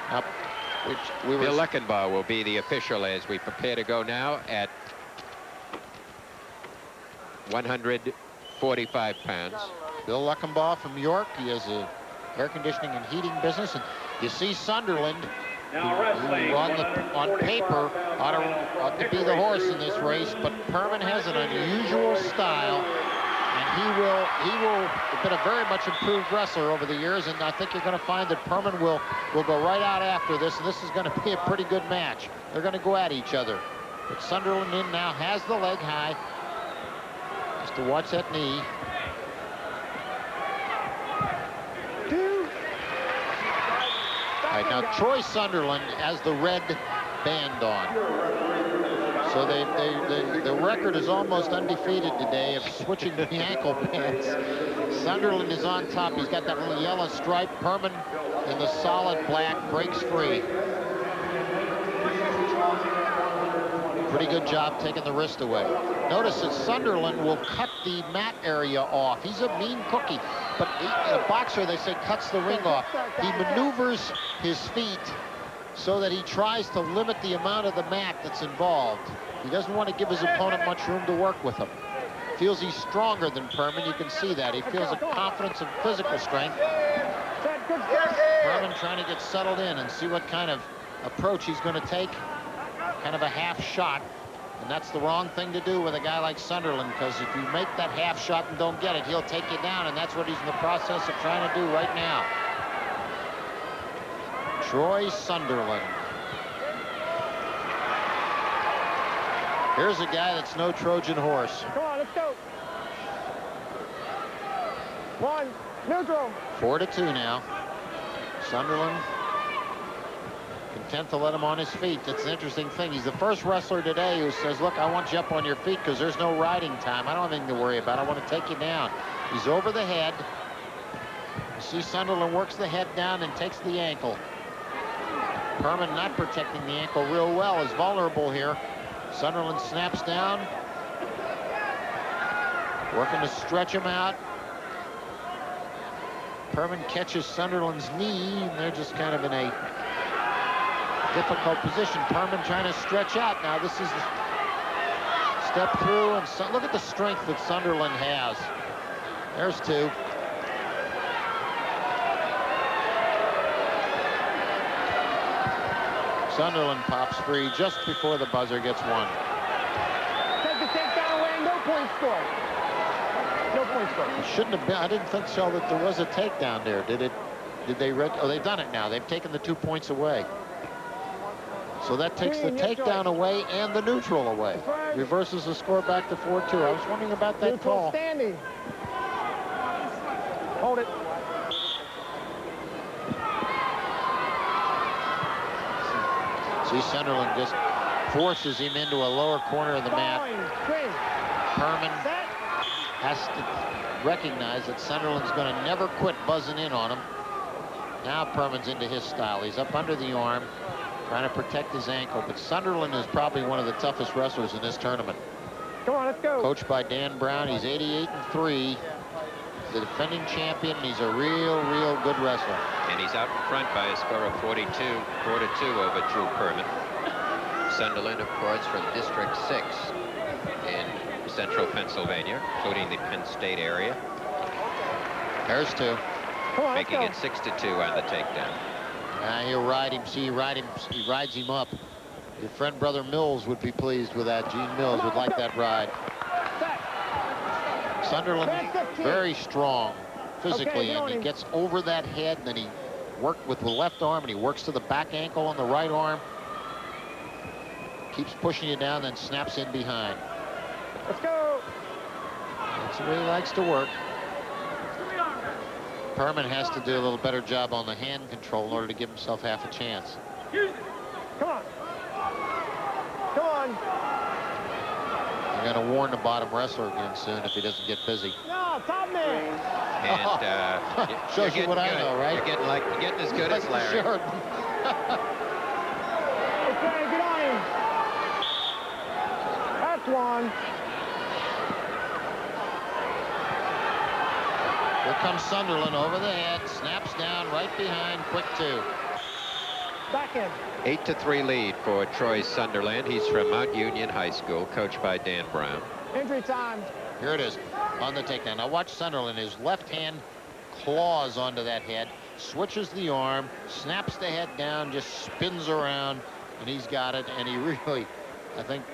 Up, which Bill Leckenbaugh will be the official as we prepare to go now at 145 pounds. Bill Leckenbaugh from York. He has a air conditioning and heating business. And you see Sunderland, who on paper ought to be the horse in this race, but Perman has an unusual style, and he will been a very much improved wrestler over the years, and I think you're going to find that Perman will go right out after this, and this is going to be a pretty good match. They're going to go at each other. But Sunderland in now has the leg high. Just to watch that knee. All right, now Troy Sunderland has the red band on. So the record is almost undefeated today of switching the ankle bands. Sunderland is on top. He's got that little yellow stripe. Perman in the solid black breaks free. Pretty good job taking the wrist away. Notice that Sunderland will cut the mat area off. He's a mean cookie, but a boxer, they say, cuts the ring off. He maneuvers his feet so that he tries to limit the amount of the mat that's involved. He doesn't want to give his opponent much room to work with him. Feels he's stronger than Perman. You can see that. He feels a confidence and physical strength. Perman trying to get settled in and see what kind of approach he's going to take. Kind of a half shot, and that's the wrong thing to do with a guy like Sunderland, because if you make that half shot and don't get it, he'll take you down, and that's what he's in the process of trying to do right now. Troy Sunderland. Here's a guy that's no Trojan horse. Come on, let's go. One, neutral. 4-2 now. Sunderland content to let him on his feet. That's an interesting thing. He's the first wrestler today who says, look, I want you up on your feet because there's no riding time. I don't have anything to worry about. I want to take you down. He's over the head. You see Sunderland works the head down and takes the ankle. Perman not protecting the ankle real well, is vulnerable here. Sunderland snaps down. Working to stretch him out. Perman catches Sunderland's knee, and they're just kind of in a difficult position. Perman trying to stretch out. Now this is the step through, and look at the strength that Sunderland has. There's two. Sunderland pops free just before the buzzer gets one. Take the takedown away, no point score. No point score. It shouldn't have been. I didn't think so that there was a takedown there. Did it? Did they? Oh, they've done it now. They've taken the 2 points away. So that takes the takedown away and the neutral away. Reverses the score back to 4-2. I was wondering about that call. Standing. Hold it. See, Sunderland just forces him into a lower corner of the mat. Perman has to recognize that Sunderland's going to never quit buzzing in on him. Now Perman's into his style. He's up under the arm, trying to protect his ankle. But Sunderland is probably one of the toughest wrestlers in this tournament. Come on, let's go. Coached by Dan Brown. He's 88-3. He's the defending champion. He's a real good wrestler. And he's out in front by a score of 4-2 over Drew Perman. Sunderland, of course, from District 6 in central Pennsylvania, including the Penn State area. There's two. On, making it 6-2 on the takedown. He'll ride him. See, he rides him up. Your friend, Brother Mills, would be pleased with that. Gene Mills would like that ride. Sunderland, very strong physically, and he gets over that head, and then he worked with the left arm, and he works to the back ankle on the right arm. Keeps pushing you down, then snaps in behind. Let's go. That's the way he likes to work. Perman has to do a little better job on the hand control in order to give himself half a chance. Come on. Come on. You're going to warn the bottom wrestler again soon if he doesn't get busy. No, top man. And shows you what I know, right? You're getting as good as Larry. Okay, get on him. That's one. Here comes Sunderland over the head, snaps down right behind, quick two. Back in. 8-3 lead for Troy Sunderland. He's from Mount Union High School, coached by Dan Brown. Injury time. Here it is on the takedown. Now watch Sunderland. His left hand claws onto that head, switches the arm, snaps the head down, just spins around, and he's got it. And he really, I think,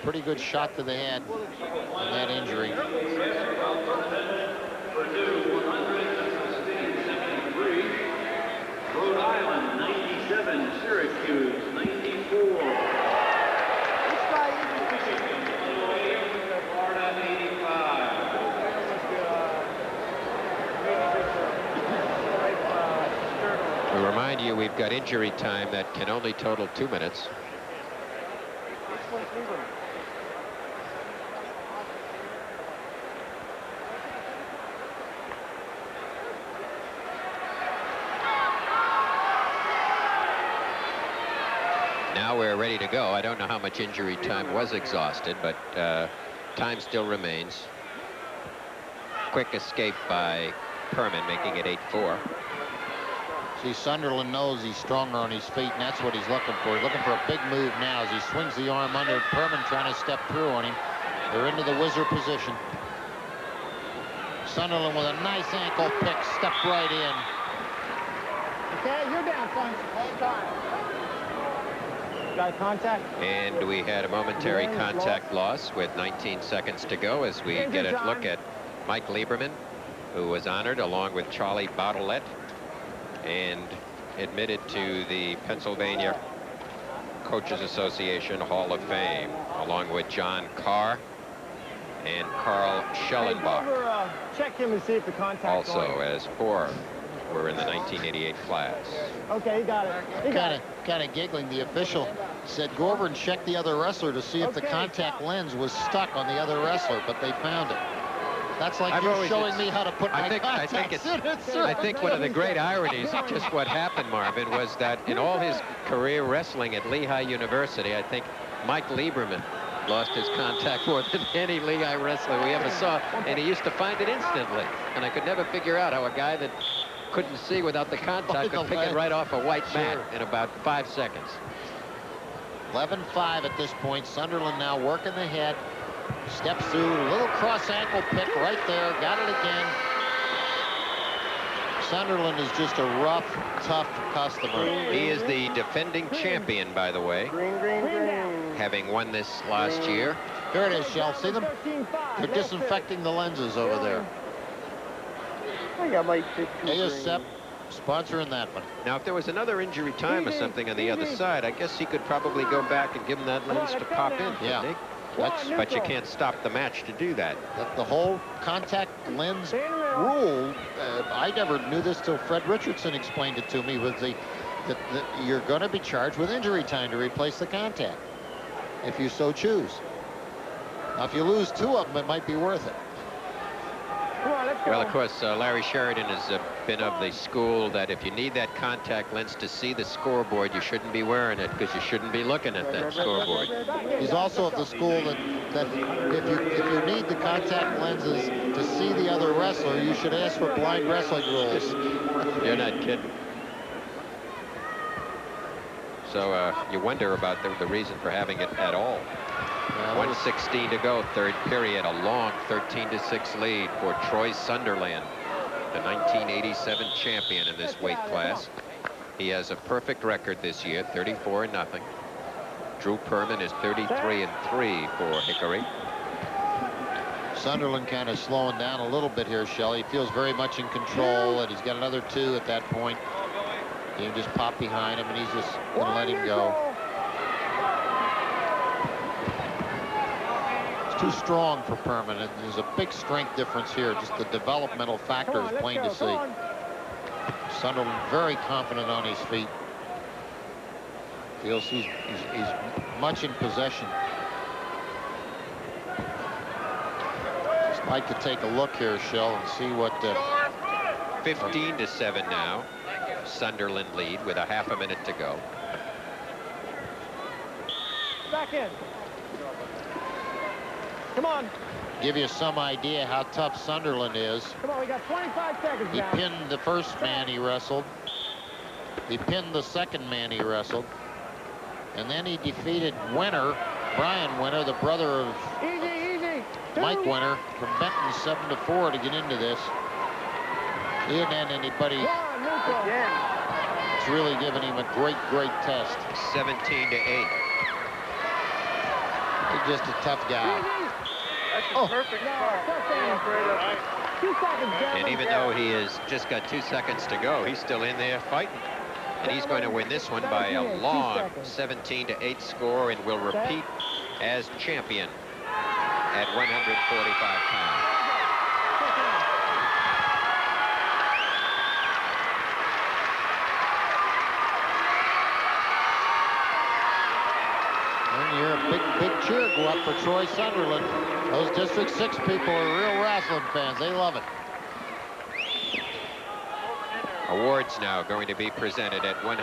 pretty good shot to the head on that injury. Rhode Island 97, Syracuse 94. Florida 85. We remind you we've got injury time that can only total 2 minutes. Now we're ready to go. I don't know how much injury time was exhausted, but time still remains. Quick escape by Perman, making it 8-4. See, Sunderland knows he's stronger on his feet, and that's what he's looking for. He's looking for a big move now as he swings the arm under. Perman trying to step through on him. They're into the whizzer position. Sunderland with a nice ankle pick, stepped right in. Okay, you're down, son. Hold time. Got contact. And we had a momentary contact loss with 19 seconds to go as we get a look at Mike Lieberman, who was honored along with Charlie Bartlett and admitted to the Pennsylvania Coaches Association Hall of Fame, along with John Carr and Carl Schellenbach. Check him and see if the contact. Also, as 4 were in the 1988 class. Okay, you got it. Kind of giggling. The official said, go over and check the other wrestler to see if the contact lens was stuck on the other wrestler, but they found it. That's like you're showing me how to put my contacts in it, sir. I think one of the great ironies, just what happened, Marvin, was that in all his career wrestling at Lehigh University, I think Mike Lieberman lost his contact more than any Lehigh wrestler we ever saw, and he used to find it instantly. And I could never figure out how a guy that couldn't see without the contact could pick it right off a white mat in about 5 seconds. 11-5 at this point. Sunderland now working the head. Steps through, a little cross ankle pick right there. Got it again. Sunderland is just a rough, tough customer. He is the defending champion, by the way, having won this last year. Here it is, Shell. See them? They're disinfecting the lenses over there. I got like 15. ASEP sponsoring that one. Now, if there was another injury time or something on the other side, I guess he could probably go back and give him that lens to pop in, couldn't he? But you can't stop the match to do that. The whole contact lens rule, I never knew this till Fred Richardson explained it to me, was that you're going to be charged with injury time to replace the contact, if you so choose. Now, if you lose 2 of them, it might be worth it. Well, of course, Larry Sheridan has been of the school that if you need that contact lens to see the scoreboard, you shouldn't be wearing it because you shouldn't be looking at that scoreboard. He's also of the school that if you need the contact lenses to see the other wrestler, you should ask for blind wrestling rules. You're not kidding. So you wonder about the reason for having it at all. 1:16 to go, third period. A long 13-6 lead for Troy Sunderland, the 1987 champion in this weight class. He has a perfect record this year, 34-0. Drew Perman is 33-3 for Hickory. Sunderland kind of slowing down a little bit here, Shelley. He feels very much in control, and he's got another 2 at that point. He can just pop behind him, and he's just going to let him go. Too strong for Perman, and there's a big strength difference here. Just the developmental factor is plain to see. Sunderland very confident on his feet. Feels he's much in possession. Just like to take a look here, Shell, and see what 15-7 now. Sunderland lead with a half a minute to go. Back in. Come on. Give you some idea how tough Sunderland is. Come on, we got 25 seconds He now. pinned the first man he wrestled. He pinned the second man he wrestled. And then he defeated Winter, Brian Winter, the brother of Mike Winter from Benton, 7-4 to get into this. He didn't have anybody. It's really given him a great test. 17-8. He's just a tough guy. Oh, perfect. And even though he has just got 2 seconds to go, he's still in there fighting. And he's going to win this one by a long 17-8 score and will repeat as champion at 145 pounds. And you hear a big cheer go up for Troy Sunderland. Those District 6 people are real wrestling fans. They love it. Awards now going to be presented at 100.